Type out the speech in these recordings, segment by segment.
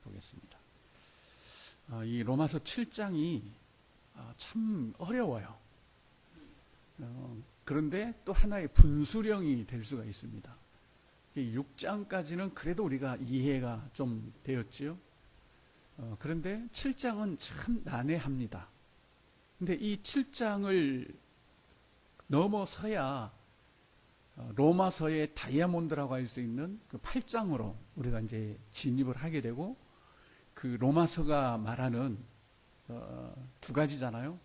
보겠습니다. 이 로마서 7장이 참 어려워요. 그런데 또 하나의 분수령이 될 수가 있습니다. 6장까지는 그래도 우리가 이해가 좀 되었지요. 그런데 7장은 참 난해합니다. 근데 이 7장을 넘어서야 로마서의 다이아몬드라고 할 수 있는 그 8장으로 우리가 이제 진입을 하게 되고, 그 로마서가 말하는 두 가지잖아요.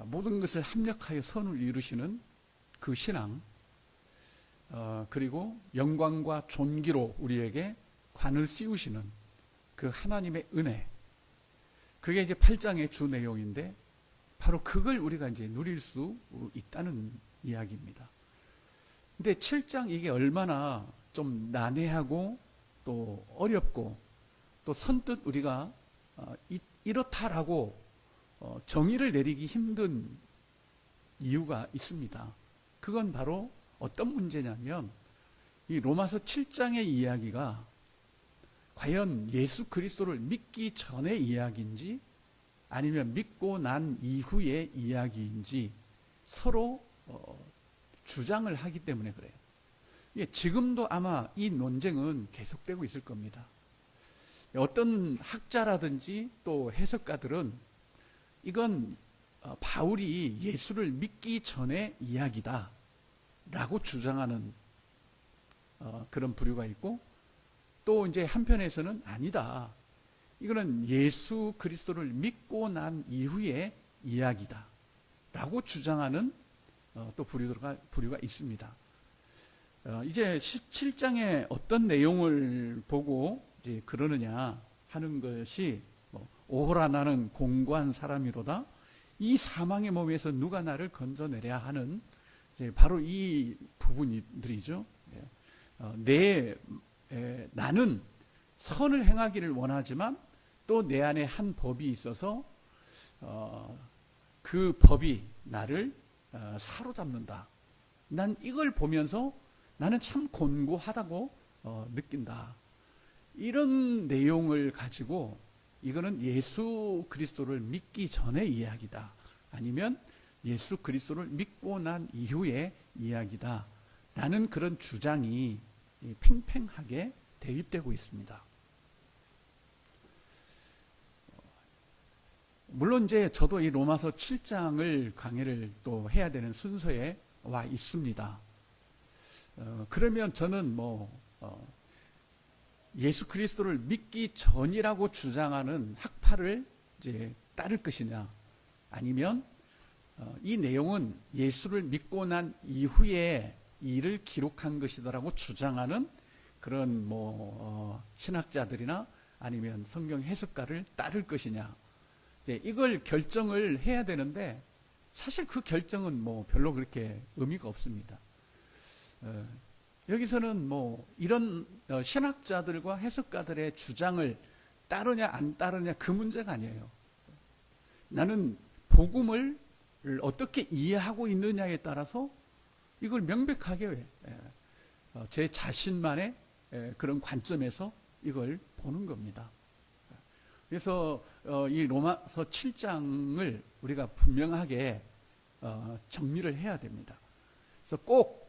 모든 것을 합력하여 선을 이루시는 그 신앙, 그리고 영광과 존귀로 우리에게 관을 씌우시는 그 하나님의 은혜, 그게 이제 8장의 주 내용인데, 바로 그걸 우리가 이제 누릴 수 있다는 이야기입니다. 근데 7장 이게 얼마나 좀 난해하고 또 어렵고 또 선뜻 우리가 이렇다라고 정의를 내리기 힘든 이유가 있습니다. 그건 바로 어떤 문제냐면, 이 로마서 7장의 이야기가 과연 예수 그리스도를 믿기 전의 이야기인지 아니면 믿고 난 이후의 이야기인지 서로 주장을 하기 때문에 그래요. 지금도 아마 이 논쟁은 계속되고 있을 겁니다. 어떤 학자라든지 또 해석가들은 이건 바울이 예수를 믿기 전의 이야기다 라고 주장하는 그런 부류가 있고, 또 이제 한편에서는 아니다, 이거는 예수 그리스도를 믿고 난 이후의 이야기다 라고 주장하는 또 부류가 있습니다. 이제 7장의 어떤 내용을 보고 이제 그러느냐 하는 것이, 오호라 나는 공고한 사람이로다, 이 사망의 몸에서 누가 나를 건져내랴 하는 이제 바로 이 부분들이죠. 나는 선을 행하기를 원하지만 또 내 안에 한 법이 있어서 그 법이 나를 사로잡는다. 난 이걸 보면서 나는 참 곤고하다고 느낀다. 이런 내용을 가지고 이거는 예수 그리스도를 믿기 전의 이야기다, 아니면 예수 그리스도를 믿고 난 이후의 이야기다 라는 그런 주장이 팽팽하게 대립되고 있습니다. 물론 이제 저도 이 로마서 7장을 강의를 또 해야 되는 순서에 와 있습니다. 그러면 저는 예수 그리스도를 믿기 전이라고 주장하는 학파를 이제 따를 것이냐, 아니면 이 내용은 예수를 믿고 난 이후에 일을 기록한 것이다라고 주장하는 그런 신학자들이나 아니면 성경 해석가를 따를 것이냐, 이걸 결정을 해야 되는데, 사실 그 결정은 별로 그렇게 의미가 없습니다. 여기서는 이런 신학자들과 해석가들의 주장을 따르냐 안 따르냐 그 문제가 아니에요. 나는 복음을 어떻게 이해하고 있느냐에 따라서 이걸 명백하게 제 자신만의 그런 관점에서 이걸 보는 겁니다. 그래서 이 로마서 7장을 우리가 분명하게 정리를 해야 됩니다. 그래서 꼭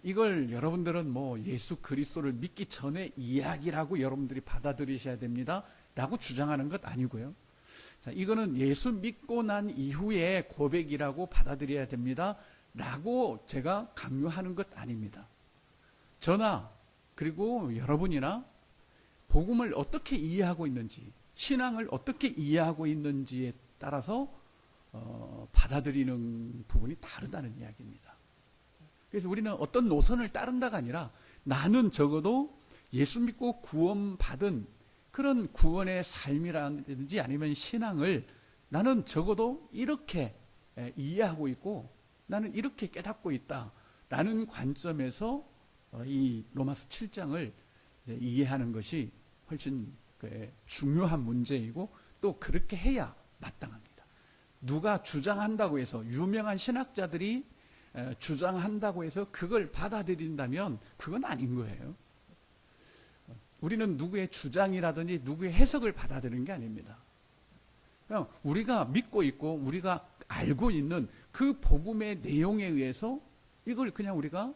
이걸 여러분들은 예수 그리스도를 믿기 전의 이야기라고 여러분들이 받아들이셔야 됩니다 라고 주장하는 것 아니고요. 자, 이거는 예수 믿고 난 이후의 고백이라고 받아들여야 됩니다 라고 제가 강요하는 것 아닙니다. 저나 그리고 여러분이나 복음을 어떻게 이해하고 있는지, 신앙을 어떻게 이해하고 있는지에 따라서 받아들이는 부분이 다르다는 이야기입니다. 그래서 우리는 어떤 노선을 따른다가 아니라, 나는 적어도 예수 믿고 구원받은 그런 구원의 삶이라든지 아니면 신앙을 나는 적어도 이렇게 이해하고 있고 나는 이렇게 깨닫고 있다라는 관점에서 이 로마서 7장을 이해하는 것이 훨씬 중요한 문제이고, 또 그렇게 해야 마땅합니다. 누가 주장한다고 해서, 유명한 신학자들이 주장한다고 해서 그걸 받아들인다면 그건 아닌 거예요. 우리는 누구의 주장이라든지 누구의 해석을 받아들이는 게 아닙니다. 그냥 우리가 믿고 있고 우리가 알고 있는 그 복음의 내용에 의해서 이걸 그냥 우리가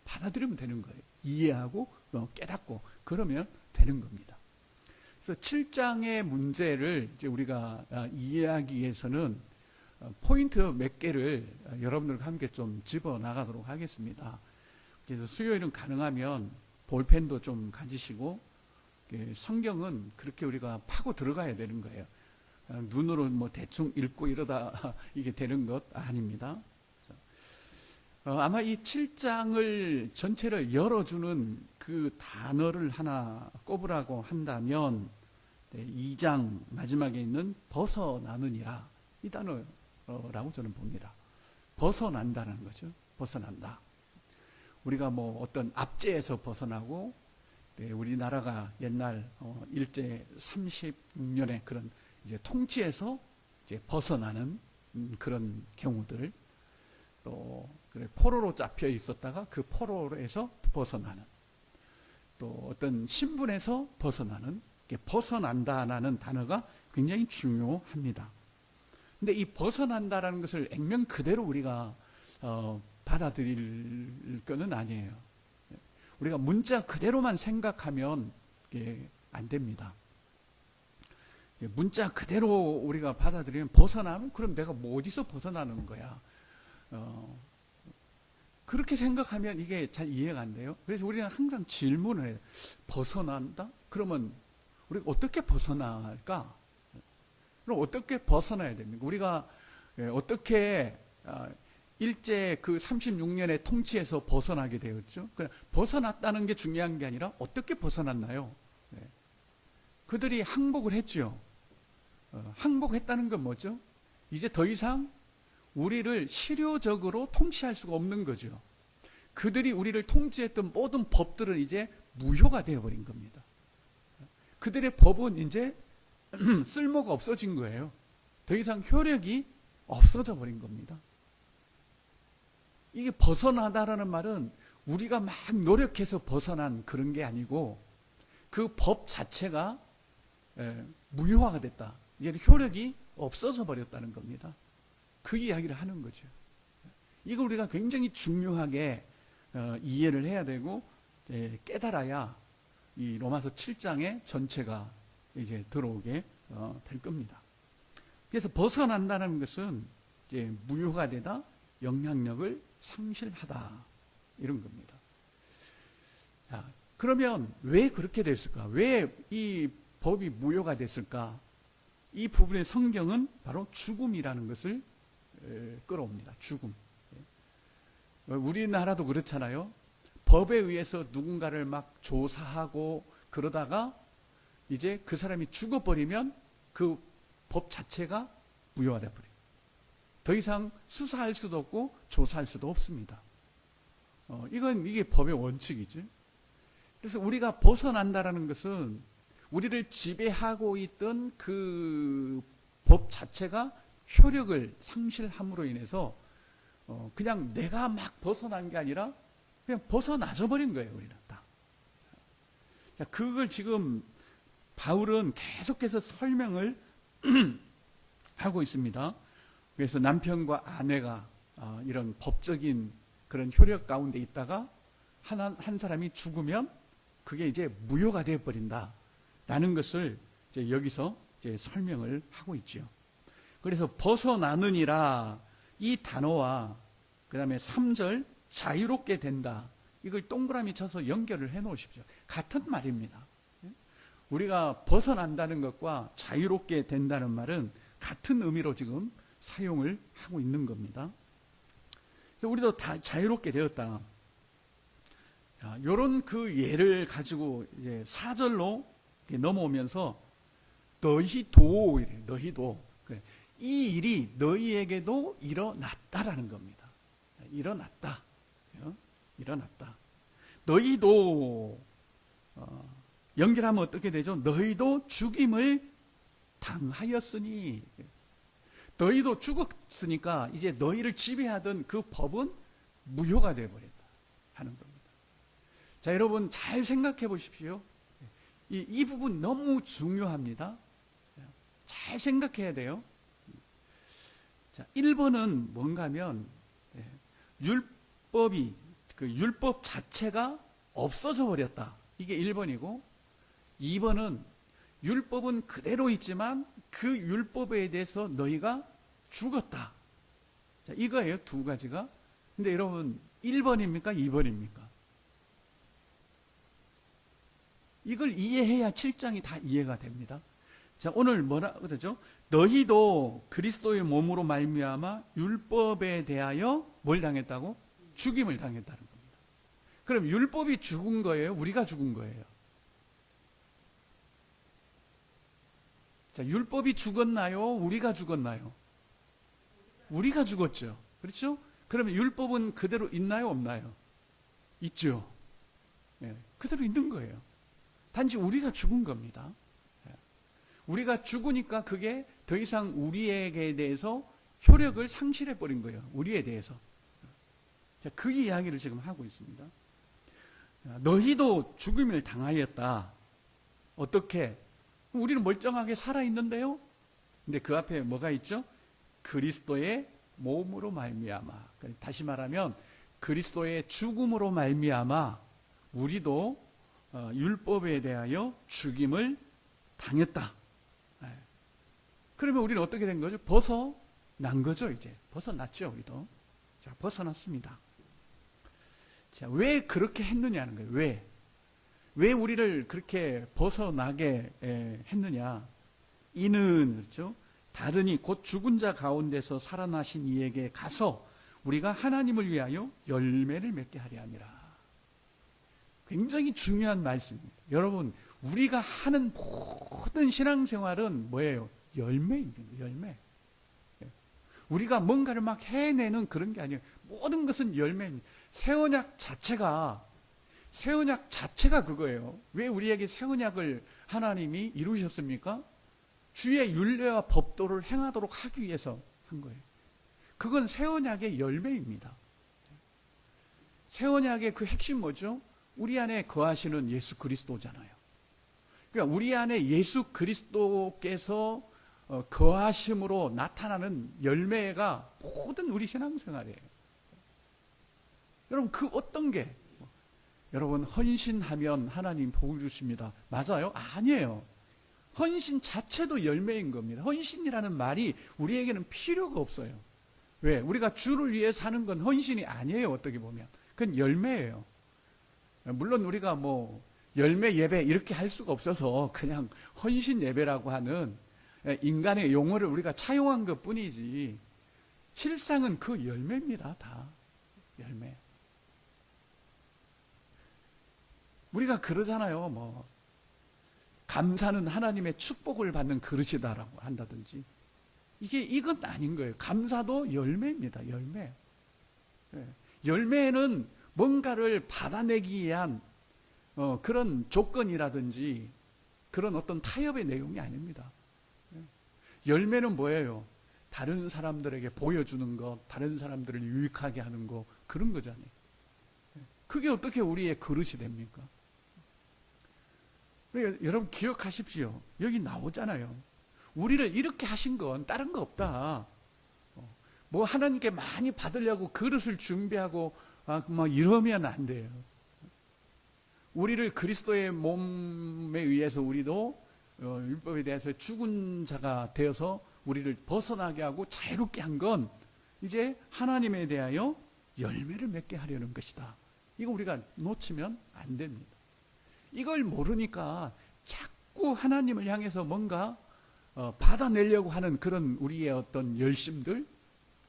받아들이면 되는 거예요. 이해하고 깨닫고 그러면 되는 겁니다. 그래서 7장의 문제를 이제 우리가 이해하기 위해서는 포인트 몇 개를 여러분들과 함께 좀 집어나가도록 하겠습니다. 그래서 수요일은 가능하면 볼펜도 좀 가지시고, 성경은 그렇게 우리가 파고 들어가야 되는 거예요. 눈으로 뭐 대충 읽고 이러다 이게 되는 것 아닙니다. 아마 이 7장을 전체를 열어주는 그 단어를 하나 꼽으라고 한다면 2장 마지막에 있는 벗어나느니라, 이 단어라고 저는 봅니다. 벗어난다는 거죠. 벗어난다. 우리가 뭐 어떤 압제에서 벗어나고, 우리나라가 옛날 일제 36년의 그런 이제 통치에서 이제 벗어나는 그런 경우들, 또 포로로 잡혀 있었다가 그 포로에서 벗어나는, 또 어떤 신분에서 벗어나는, 벗어난다라는 단어가 굉장히 중요합니다. 근데 이 벗어난다라는 것을 액면 그대로 우리가 받아들일 거는 아니에요. 우리가 문자 그대로만 생각하면 안 됩니다. 문자 그대로 우리가 받아들이면, 벗어나면 그럼 내가 뭐 어디서 벗어나는 거야? 그렇게 생각하면 이게 잘 이해가 안 돼요. 그래서 우리는 항상 질문을 해요. 벗어난다? 그러면 우리가 어떻게 벗어날까? 그럼 어떻게 벗어나야 됩니까? 우리가 어떻게 일제 그 36년의 통치에서 벗어나게 되었죠? 벗어났다는 게 중요한 게 아니라 어떻게 벗어났나요? 그들이 항복을 했죠. 항복했다는 건 뭐죠? 이제 더 이상 우리를 실효적으로 통치할 수가 없는 거죠. 그들이 우리를 통치했던 모든 법들은 이제 무효가 되어버린 겁니다. 그들의 법은 이제 쓸모가 없어진 거예요. 더 이상 효력이 없어져 버린 겁니다. 이게 벗어나다라는 말은 우리가 막 노력해서 벗어난 그런 게 아니고, 그 법 자체가 무효화가 됐다. 이제 효력이 없어져 버렸다는 겁니다. 그 이야기를 하는 거죠. 이걸 우리가 굉장히 중요하게 이해를 해야 되고 깨달아야 이 로마서 7장의 전체가 이제 들어오게 될 겁니다. 그래서 벗어난다는 것은 이제 무효가 되다, 영향력을 상실하다, 이런 겁니다. 자, 그러면 왜 그렇게 됐을까? 왜 이 법이 무효가 됐을까? 이 부분의 성경은 바로 죽음이라는 것을 끌어옵니다. 죽음. 우리나라도 그렇잖아요. 법에 의해서 누군가를 막 조사하고 그러다가 이제 그 사람이 죽어버리면 그 법 자체가 무효화돼 버려요. 더 이상 수사할 수도 없고 조사할 수도 없습니다. 이게 법의 원칙이죠. 그래서 우리가 벗어난다라는 것은 우리를 지배하고 있던 그 법 자체가 효력을 상실함으로 인해서 그냥 내가 막 벗어난 게 아니라 그냥 벗어나져 버린 거예요. 우리는 다. 그걸 지금 바울은 계속해서 설명을 하고 있습니다. 그래서 남편과 아내가 이런 법적인 그런 효력 가운데 있다가 한 사람이 죽으면 그게 이제 무효가 되어 버린다 라는 것을 이제 여기서 이제 설명을 하고 있죠. 그래서 벗어나느니라, 이 단어와 그 다음에 3절 자유롭게 된다, 이걸 동그라미 쳐서 연결을 해 놓으십시오. 같은 말입니다. 우리가 벗어난다는 것과 자유롭게 된다는 말은 같은 의미로 지금 사용을 하고 있는 겁니다. 그래서 우리도 다 자유롭게 되었다. 이런 그 예를 가지고 이제 4절로 넘어오면서 너희도 이 일이 너희에게도 일어났다라는 겁니다. 일어났다. 너희도 연결하면 어떻게 되죠? 너희도 죽임을 당하였으니, 너희도 죽었으니까 이제 너희를 지배하던 그 법은 무효가 되어버렸다 하는 겁니다. 자, 여러분 잘 생각해 보십시오. 이 부분 너무 중요합니다. 잘 생각해야 돼요. 자, 1번은 뭔가 하면 율법이 그 율법 자체가 없어져 버렸다. 이게 1번이고 2번은 율법은 그대로 있지만 그 율법에 대해서 너희가 죽었다. 자, 이거예요. 두 가지가. 근데 여러분 1번입니까? 2번입니까? 이걸 이해해야 7장이 다 이해가 됩니다. 자, 오늘 뭐라 그러죠? 너희도 그리스도의 몸으로 말미암아 율법에 대하여 뭘 당했다고? 죽임을 당했다는 겁니다. 그럼 율법이 죽은 거예요? 우리가 죽은 거예요? 자, 율법이 죽었나요? 우리가 죽었나요? 우리가 죽었죠. 그렇죠? 그러면 율법은 그대로 있나요? 없나요? 있죠. 네, 그대로 있는 거예요. 단지 우리가 죽은 겁니다. 우리가 죽으니까 그게 더 이상 우리에게 대해서 효력을 상실해 버린 거예요. 우리에 대해서. 자, 그 이야기를 지금 하고 있습니다. 너희도 죽음을 당하였다. 어떻게? 우리는 멀쩡하게 살아있는데요. 근데 그 앞에 뭐가 있죠? 그리스도의 몸으로 말미암아. 다시 말하면 그리스도의 죽음으로 말미암아 우리도 율법에 대하여 죽임을 당했다. 그러면 우리는 어떻게 된 거죠? 벗어난 거죠, 이제. 벗어났죠, 우리도. 자, 벗어났습니다. 자, 왜 그렇게 했느냐는 거예요. 왜 우리를 그렇게 벗어나게 했느냐? 이는, 그렇죠? 다르니 곧 죽은 자 가운데서 살아나신 이에게 가서 우리가 하나님을 위하여 열매를 맺게 하려 함이라. 굉장히 중요한 말씀입니다. 여러분, 우리가 하는 모든 신앙생활은 뭐예요? 열매입니다. 열매. 우리가 뭔가를 막 해내는 그런 게 아니에요. 모든 것은 열매입니다. 새 언약 자체가 그거예요. 왜 우리에게 새 언약을 하나님이 이루셨습니까? 주의 율례와 법도를 행하도록 하기 위해서 한 거예요. 그건 새 언약의 열매입니다. 새 언약의 그 핵심 뭐죠? 우리 안에 거하시는 예수 그리스도잖아요. 그러니까 우리 안에 예수 그리스도께서 거하심으로 나타나는 열매가 모든 우리 신앙생활이에요. 여러분, 그 어떤 게 여러분 헌신하면 하나님 복을 주십니다. 맞아요? 아니에요. 헌신 자체도 열매인 겁니다. 헌신이라는 말이 우리에게는 필요가 없어요. 왜? 우리가 주를 위해 사는 건 헌신이 아니에요. 어떻게 보면 그건 열매예요. 물론 우리가 뭐 열매 예배 이렇게 할 수가 없어서 그냥 헌신 예배라고 하는 인간의 용어를 우리가 차용한 것 뿐이지 실상은 그 열매입니다. 다 열매. 우리가 그러잖아요. 뭐 감사는 하나님의 축복을 받는 그릇이다라고 한다든지 이건 아닌 거예요. 감사도 열매입니다. 열매. 열매는 뭔가를 받아내기 위한 그런 조건이라든지 그런 어떤 타협의 내용이 아닙니다. 열매는 뭐예요? 다른 사람들에게 보여주는 것, 다른 사람들을 유익하게 하는 것, 그런 거잖아요. 그게 어떻게 우리의 그릇이 됩니까? 그러니까 여러분 기억하십시오. 여기 나오잖아요. 우리를 이렇게 하신 건 다른 거 없다. 뭐 하나님께 많이 받으려고 그릇을 준비하고 막 이러면 안 돼요. 우리를 그리스도의 몸에 의해서 우리도 율법에 대해서 죽은 자가 되어서 우리를 벗어나게 하고 자유롭게 한 건 이제 하나님에 대하여 열매를 맺게 하려는 것이다. 이거 우리가 놓치면 안 됩니다. 이걸 모르니까 자꾸 하나님을 향해서 뭔가 받아내려고 하는 그런 우리의 어떤 열심들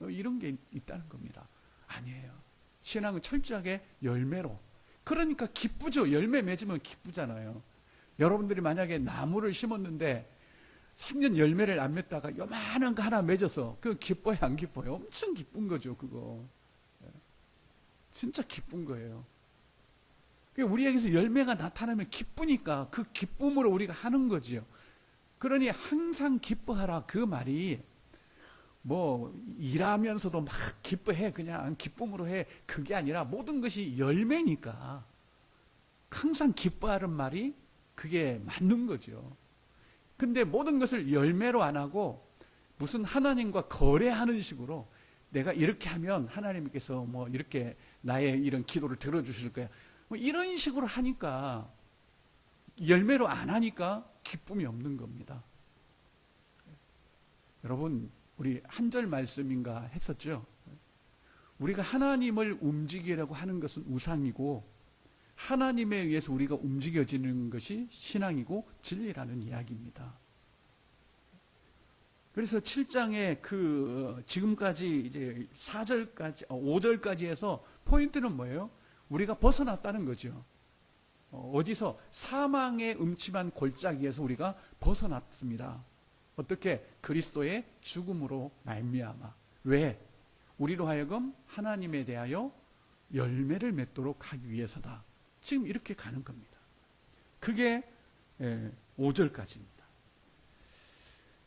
이런 게 있다는 겁니다. 아니에요. 신앙은 철저하게 열매로. 그러니까 기쁘죠. 열매 맺으면 기쁘잖아요. 여러분들이 만약에 나무를 심었는데 3년 열매를 안 맺다가 요만한 거 하나 맺어서 그거 기뻐요? 안 기뻐요? 엄청 기쁜 거죠. 그거. 진짜 기쁜 거예요. 우리에게서 열매가 나타나면 기쁘니까 그 기쁨으로 우리가 하는 거지요. 그러니 항상 기뻐하라 그 말이 뭐 일하면서도 막 기뻐해 그냥 기쁨으로 해 그게 아니라 모든 것이 열매니까 항상 기뻐하는 말이 그게 맞는 거죠. 근데 모든 것을 열매로 안 하고 무슨 하나님과 거래하는 식으로 내가 이렇게 하면 하나님께서 뭐 이렇게 나의 이런 기도를 들어주실 거야. 뭐 이런 식으로 하니까 열매로 안 하니까 기쁨이 없는 겁니다. 여러분, 우리 한 절 말씀인가 했었죠. 우리가 하나님을 움직이려고 하는 것은 우상이고 하나님에 의해서 우리가 움직여지는 것이 신앙이고 진리라는 이야기입니다. 그래서 7장에 지금까지 이제 4절까지, 5절까지 해서 포인트는 뭐예요? 우리가 벗어났다는 거죠. 어디서? 사망의 음침한 골짜기에서 우리가 벗어났습니다. 어떻게? 그리스도의 죽음으로 말미암아. 왜? 우리로 하여금 하나님에 대하여 열매를 맺도록 하기 위해서다. 지금 이렇게 가는 겁니다. 그게 5절까지입니다.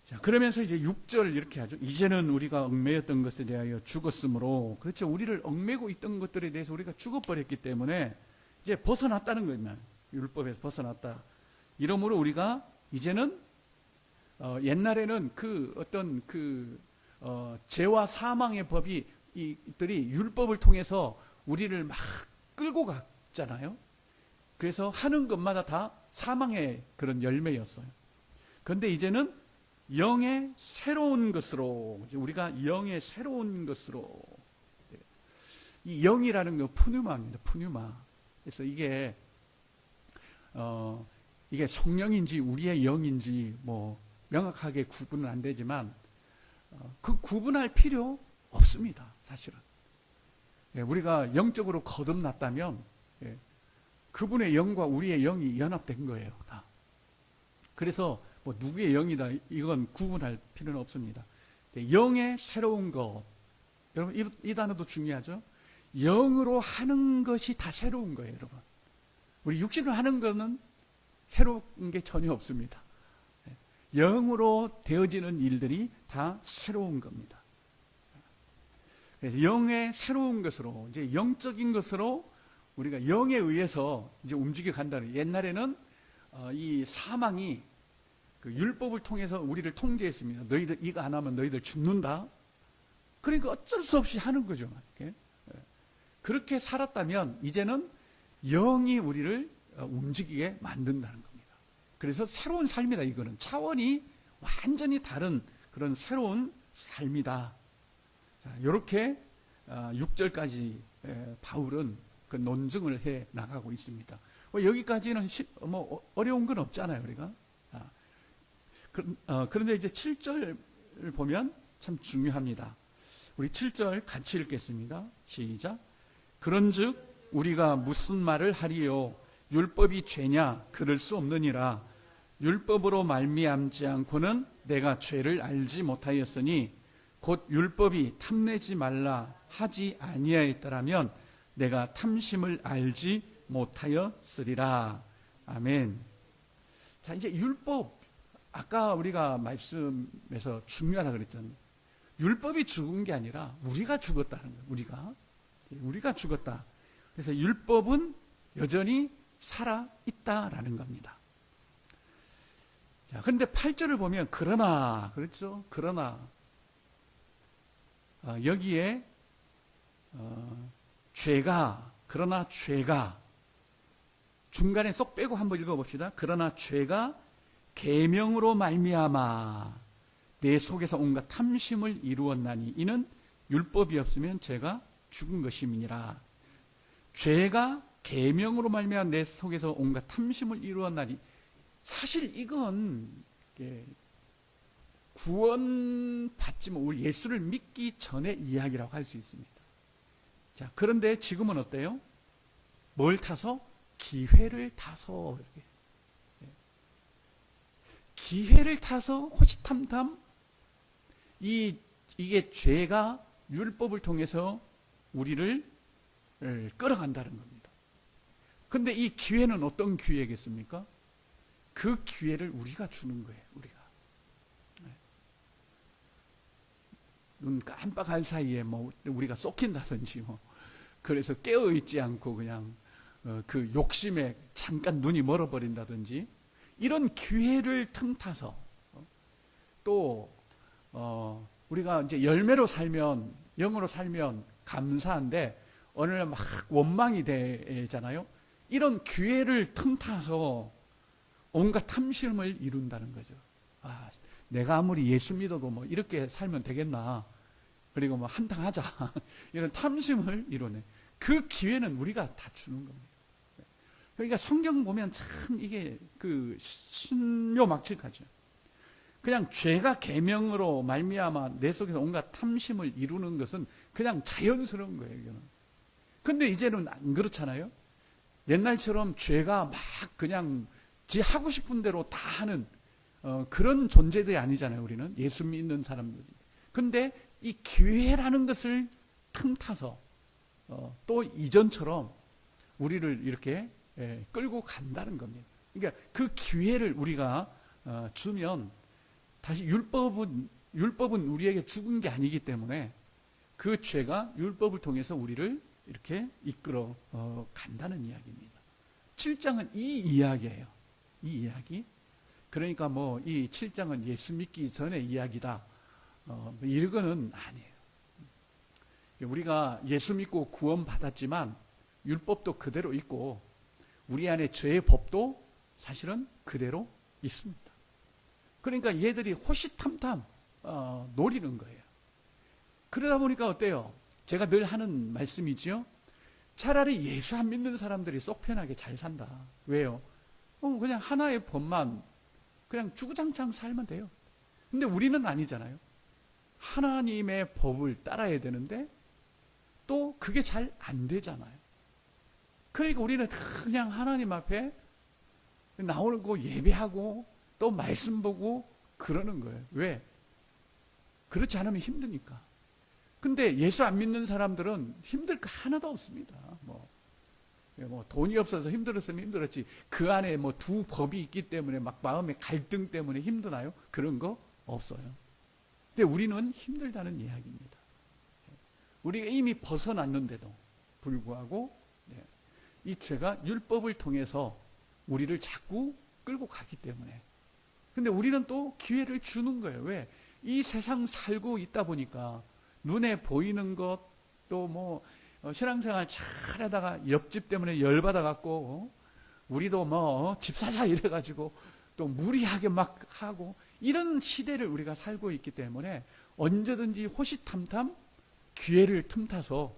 자, 그러면서 이제 6절 이렇게 하죠. 이제는 우리가 얽매였던 것에 대하여 죽었으므로, 그렇죠. 우리를 얽매고 있던 것들에 대해서 우리가 죽어버렸기 때문에 이제 벗어났다는 거예요. 율법에서 벗어났다. 이러므로 우리가 이제는 옛날에는 죄와 사망의 법이 이들이 율법을 통해서 우리를 막 끌고 갔잖아요. 그래서 하는 것마다 다 사망의 그런 열매였어요. 그런데 이제는 영의 새로운 것으로, 우리가 영의 새로운 것으로, 이 영이라는 건 푸뉴마입니다. 푸뉴마. 그래서 이게 성령인지 우리의 영인지 뭐 명확하게 구분은 안 되지만 그 구분할 필요 없습니다. 사실은. 우리가 영적으로 거듭났다면 그분의 영과 우리의 영이 연합된 거예요. 다. 그래서 뭐 누구의 영이다 이건 구분할 필요는 없습니다. 영의 새로운 것, 여러분 이 단어도 중요하죠. 영으로 하는 것이 다 새로운 거예요, 여러분. 우리 육신으로 하는 거는 새로운 게 전혀 없습니다. 영으로 되어지는 일들이 다 새로운 겁니다. 그래서 영의 새로운 것으로, 이제 영적인 것으로 우리가 영에 의해서 이제 움직여 간다는. 옛날에는 이 사망이 그 율법을 통해서 우리를 통제했습니다. 너희들 이거 안 하면 너희들 죽는다. 그러니까 어쩔 수 없이 하는 거죠. 그렇게 살았다면 이제는 영이 우리를 움직이게 만든다는 겁니다. 그래서 새로운 삶이다. 이거는 차원이 완전히 다른 그런 새로운 삶이다. 자, 이렇게 6절까지 바울은 그 논증을 해 나가고 있습니다. 여기까지는 뭐 어려운 건 없잖아요, 우리가. 그런데 이제 7절 보면 참 중요합니다. 우리 7절 같이 읽겠습니다. 시작. 그런즉 우리가 무슨 말을 하리요? 율법이 죄냐? 그럴 수 없느니라. 율법으로 말미암지 않고는 내가 죄를 알지 못하였으니 곧 율법이 탐내지 말라 하지 아니하였더라면 내가 탐심을 알지 못하였으리라. 아멘. 자, 이제 율법, 아까 우리가 말씀에서 중요하다 그랬잖아요. 율법이 죽은 게 아니라 우리가 죽었다는 거예요. 우리가 죽었다. 그래서 율법은 여전히 살아 있다라는 겁니다. 자, 그런데 8절을 보면 그러나, 그렇죠? 그러나 여기에 그러나 죄가 중간에 쏙 빼고 한번 읽어봅시다. 그러나 죄가 계명으로 말미암아 내 속에서 온갖 탐심을 이루었나니 이는 율법이 없으면 죄가 죽은 것임이니라. 죄가 계명으로 말미암아 내 속에서 온갖 탐심을 이루었나니, 사실 이건 구원받지만 우리 예수를 믿기 전의 이야기라고 할 수 있습니다. 자, 그런데 지금은 어때요? 뭘 타서? 기회를 타서, 기회를 타서 호시탐탐 이게 죄가 율법을 통해서 우리를 끌어간다는 겁니다. 근데 이 기회는 어떤 기회겠습니까? 그 기회를 우리가 주는 거예요. 눈 깜빡할 사이에 뭐 우리가 쏟긴다든지 뭐 그래서 깨어 있지 않고 그냥 그 욕심에 잠깐 눈이 멀어버린다든지 이런 기회를 틈타서 또 우리가 이제 열매로 살면 영으로 살면 감사한데 어느 날 막 원망이 되잖아요. 이런 기회를 틈타서 온갖 탐심을 이룬다는 거죠. 아, 내가 아무리 예수 믿어도 뭐 이렇게 살면 되겠나. 그리고 뭐 한탕하자. 이런 탐심을 이루네. 그 기회는 우리가 다 주는 겁니다. 그러니까 성경 보면 참 이게 그 신묘막측하죠. 그냥 죄가 계명으로 말미암아 내 속에서 온갖 탐심을 이루는 것은 그냥 자연스러운 거예요. 이거는. 근데 이제는 안 그렇잖아요. 옛날처럼 죄가 막 그냥 지 하고 싶은 대로 다 하는 그런 존재들이 아니잖아요. 우리는 예수 믿는 사람들이. 근데 이 기회라는 것을 틈타서 또 이전처럼 우리를 이렇게 끌고 간다는 겁니다. 그러니까 그 기회를 우리가 주면 다시 율법은 우리에게 죽은 게 아니기 때문에 그 죄가 율법을 통해서 우리를 이렇게 이끌어 간다는 이야기입니다. 7장은 이 이야기예요. 이 이야기. 그러니까 뭐 이 7장은 예수 믿기 전의 이야기다. 이거는 아니에요. 우리가 예수 믿고 구원 받았지만 율법도 그대로 있고 우리 안에 죄의 법도 사실은 그대로 있습니다. 그러니까 얘들이 호시탐탐 노리는 거예요. 그러다 보니까 어때요? 제가 늘 하는 말씀이지요. 차라리 예수 안 믿는 사람들이 쏙 편하게 잘 산다. 왜요? 그냥 하나의 법만 그냥 주구장창 살면 돼요. 근데 우리는 아니잖아요. 하나님의 법을 따라야 되는데 또 그게 잘 안 되잖아요. 그러니까 우리는 그냥 하나님 앞에 나오고 예배하고 또 말씀 보고 그러는 거예요. 왜? 그렇지 않으면 힘드니까. 근데 예수 안 믿는 사람들은 힘들 거 하나도 없습니다. 뭐 돈이 없어서 힘들었으면 힘들었지. 그 안에 뭐 두 법이 있기 때문에 막 마음의 갈등 때문에 힘드나요? 그런 거 없어요. 근데 우리는 힘들다는 이야기입니다. 우리가 이미 벗어났는데도 불구하고 이 죄가 율법을 통해서 우리를 자꾸 끌고 가기 때문에. 근데 우리는 또 기회를 주는 거예요. 왜? 이 세상 살고 있다 보니까 눈에 보이는 것, 또 뭐 신앙생활 잘 하다가 옆집 때문에 열받아갖고 우리도 뭐 집 사자 이래가지고 또 무리하게 막 하고 이런 시대를 우리가 살고 있기 때문에 언제든지 호시탐탐 기회를 틈타서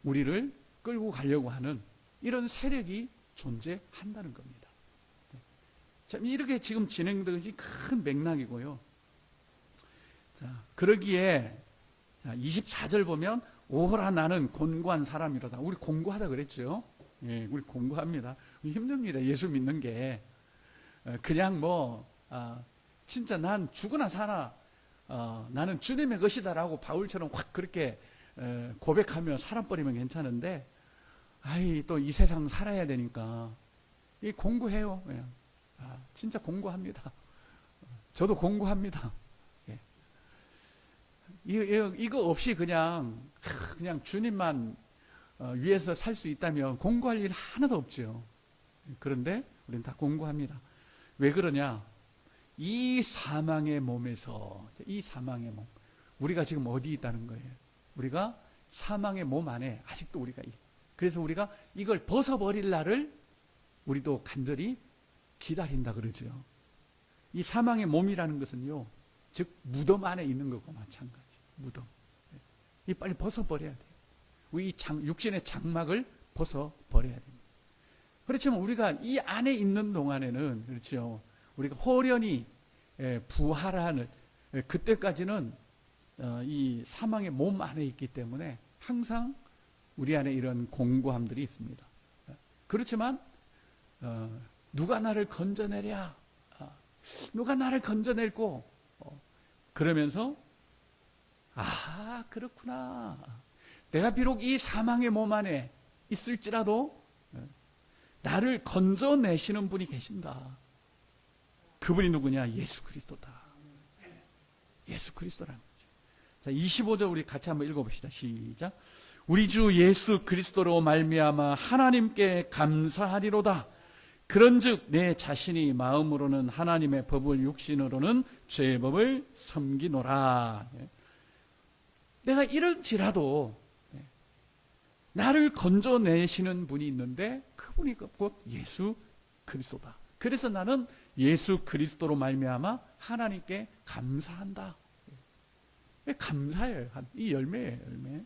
우리를 끌고 가려고 하는 이런 세력이 존재한다는 겁니다. 자, 이렇게 지금 진행되는 큰 맥락이고요. 자, 그러기에 24절 보면 오호라 나는 곤고한 사람이로다. 우리 공고하다 그랬죠. 예, 우리 공고합니다. 힘듭니다. 예수 믿는 게 그냥 뭐 진짜 난 죽으나 사나 나는 주님의 것이다라고 바울처럼 확 그렇게 고백하며 살아버리면 괜찮은데 아이 또 이 세상 살아야 되니까 이 공고해요. 그냥. 진짜 공고합니다. 저도 공고합니다. 예. 이거 없이 그냥 주님만 위해서 살 수 있다면 공고할 일 하나도 없죠. 그런데 우리는 다 공고합니다. 왜 그러냐? 이 사망의 몸에서 이 사망의 몸 우리가 지금 어디 있다는 거예요? 우리가 사망의 몸 안에 아직도 우리가 그래서 우리가 이걸 벗어버릴 날을 우리도 간절히 기다린다 그러죠. 이 사망의 몸이라는 것은요, 즉 무덤 안에 있는 것과 마찬가지. 무덤. 이 빨리 벗어버려야 돼요. 우리 육신의 장막을 벗어버려야 됩니다. 그렇지만 우리가 이 안에 있는 동안에는 그렇죠. 우리가 호련히 부활하는 그때까지는 이 사망의 몸 안에 있기 때문에 항상 우리 안에 이런 공고함들이 있습니다. 그렇지만 누가 나를 건져내랴? 누가 나를 건져낼고? 그러면서 그렇구나. 내가 비록 이 사망의 몸 안에 있을지라도 나를 건져내시는 분이 계신다. 그분이 누구냐? 예수 그리스도다. 예수 그리스도라는 거죠. 자, 25절 우리 같이 한번 읽어봅시다. 시작. 우리 주 예수 그리스도로 말미암아 하나님께 감사하리로다. 그런즉 내 자신이 마음으로는 하나님의 법을, 육신으로는 죄의 법을 섬기노라. 내가 이런지라도 나를 건져내시는 분이 있는데 그분이 곧 예수 그리스도다. 그래서 나는 예수 그리스도로 말미암아 하나님께 감사한다. 감사예요. 이 열매예요, 열매.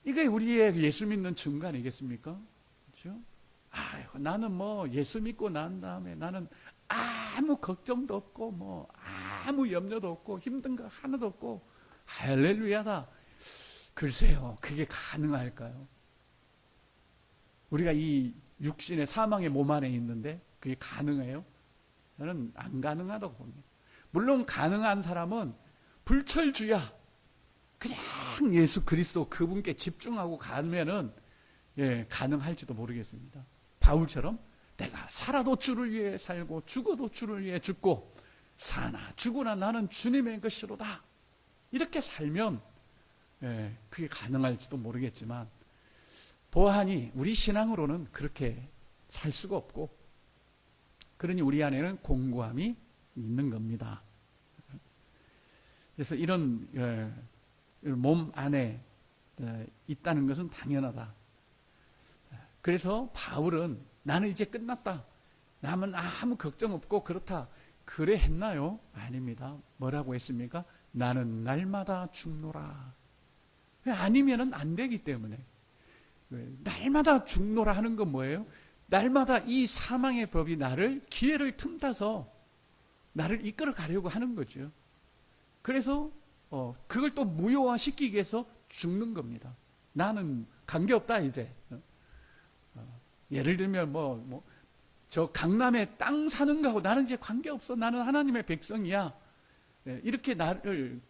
이게 우리의 예수 믿는 증거 아니겠습니까? 그렇죠? 나는 뭐 예수 믿고 난 다음에 나는 아무 걱정도 없고 뭐 아무 염려도 없고 힘든 거 하나도 없고 할렐루야다. 글쎄요, 그게 가능할까요? 우리가 이 육신의 사망의 몸 안에 있는데 그게 가능해요? 저는 안 가능하다고 봅니다. 물론 가능한 사람은 불철주야 그냥 예수 그리스도 그분께 집중하고 가면은 가능할지도 모르겠습니다. 바울처럼 내가 살아도 주를 위해 살고 죽어도 주를 위해 죽고 사나 죽으나 나는 주님의 것이로다. 이렇게 살면 그게 가능할지도 모르겠지만 보아하니 우리 신앙으로는 그렇게 살 수가 없고 그러니 우리 안에는 공고함이 있는 겁니다. 그래서 이런 몸 안에 있다는 것은 당연하다. 그래서 바울은 나는 이제 끝났다. 남은 아무 걱정 없고 그렇다. 그래 했나요? 아닙니다. 뭐라고 했습니까? 나는 날마다 죽노라. 아니면은 안 되기 때문에. 날마다 죽노라 하는 건 뭐예요? 날마다 이 사망의 법이 나를 기회를 틈타서 나를 이끌어 가려고 하는 거죠. 그래서 그걸 또 무효화시키기 위해서 죽는 겁니다. 나는 관계없다 이제. 예를 들면 저 강남에 땅 사는 거하고 나는 이제 관계없어. 나는 하나님의 백성이야. 이렇게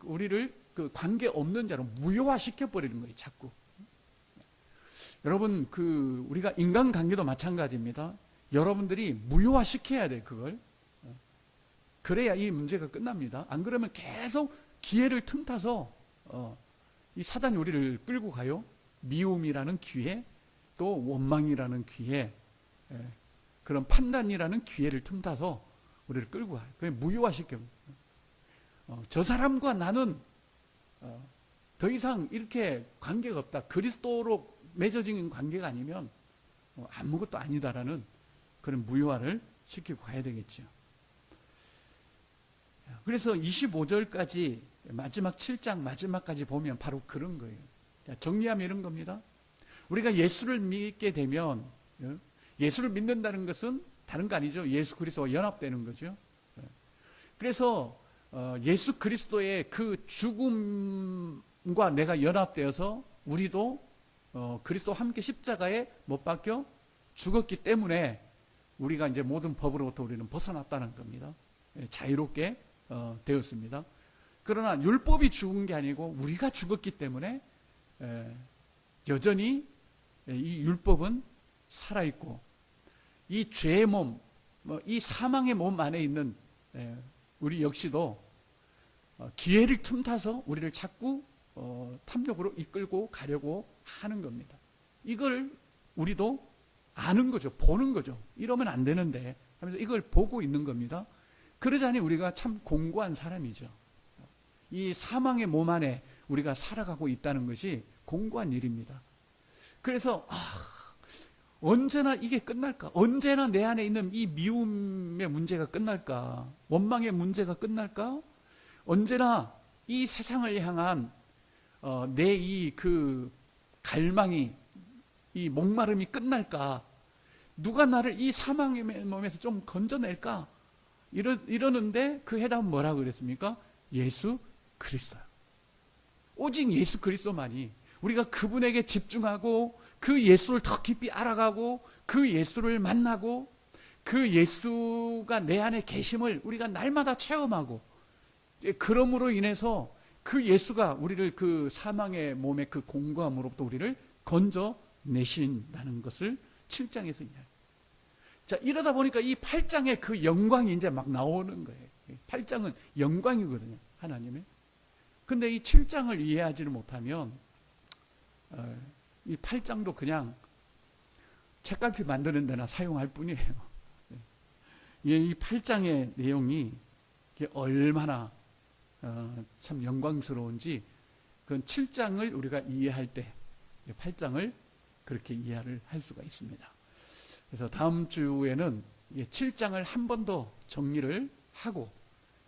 우리를 그 관계없는 자로 무효화시켜 버리는 거예요. 자꾸. 여러분 우리가 인간관계도 마찬가지입니다. 여러분들이 무효화시켜야 돼 그걸. 그래야 이 문제가 끝납니다. 안 그러면 계속 기회를 틈타서 이 사단이 우리를 끌고 가요. 미움이라는 기회, 또 원망이라는 기회, 그런 판단이라는 기회를 틈타서 우리를 끌고 가요. 그게 무효화시켜. 저 사람과 나는 더 이상 이렇게 관계가 없다. 그리스도로 맺어진 관계가 아니면 아무것도 아니다라는 그런 무효화를 시키고 가야 되겠죠. 그래서 25절까지 마지막 7장 마지막까지 보면 바로 그런 거예요. 정리하면 이런 겁니다. 우리가 예수를 믿게 되면 예수를 믿는다는 것은 다른 거 아니죠. 예수 그리스도와 연합되는 거죠. 그래서 예수 그리스도의 그 죽음과 내가 연합되어서 우리도 그리스도와 함께 십자가에 못 박혀 죽었기 때문에 우리가 이제 모든 법으로부터 우리는 벗어났다는 겁니다. 자유롭게 되었습니다. 그러나 율법이 죽은 게 아니고 우리가 죽었기 때문에 여전히 이 율법은 살아있고 이 죄의 몸, 이 사망의 몸 안에 있는 우리 역시도 기회를 틈타서 우리를 자꾸 탐욕으로 이끌고 가려고 하는 겁니다. 이걸 우리도 아는 거죠. 보는 거죠. 이러면 안 되는데 하면서 이걸 보고 있는 겁니다. 그러자니 우리가 참 공고한 사람이죠. 이 사망의 몸 안에 우리가 살아가고 있다는 것이 공고한 일입니다. 그래서 언제나 이게 끝날까? 언제나 내 안에 있는 이 미움의 문제가 끝날까? 원망의 문제가 끝날까? 언제나 이 세상을 향한 내 이 갈망이, 이 목마름이 끝날까? 누가 나를 이 사망의 몸에서 좀 건져낼까? 이러는데 그 해답은 뭐라고 그랬습니까? 예수 그리스도요. 오직 예수 그리스도만이, 우리가 그분에게 집중하고 그 예수를 더 깊이 알아가고 그 예수를 만나고 그 예수가 내 안에 계심을 우리가 날마다 체험하고, 그러므로 인해서 그 예수가 우리를 그 사망의 몸의 그 공고함으로부터 우리를 건져내신다는 것을 7장에서 이야기해요. 자, 이러다 보니까 이 8장의 그 영광이 이제 막 나오는 거예요. 8장은 영광이거든요. 하나님의. 근데 이 7장을 이해하지를 못하면 이 8장도 그냥 책갈피 만드는 데나 사용할 뿐이에요. 이 8장의 내용이 얼마나 참 영광스러운지 그 7장을 우리가 이해할 때 8장을 그렇게 이해를 할 수가 있습니다. 그래서 다음 주에는 7장을 한 번 더 정리를 하고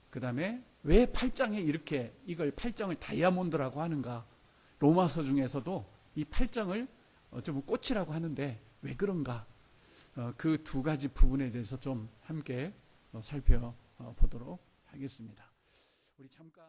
그 다음에 왜 8장에 이렇게 이걸 8장을 다이아몬드라고 하는가, 로마서 중에서도 이 8장을 좀 꽃이라고 하는데 왜 그런가, 그 두 가지 부분에 대해서 좀 함께 살펴보도록 하겠습니다. 우리 잠깐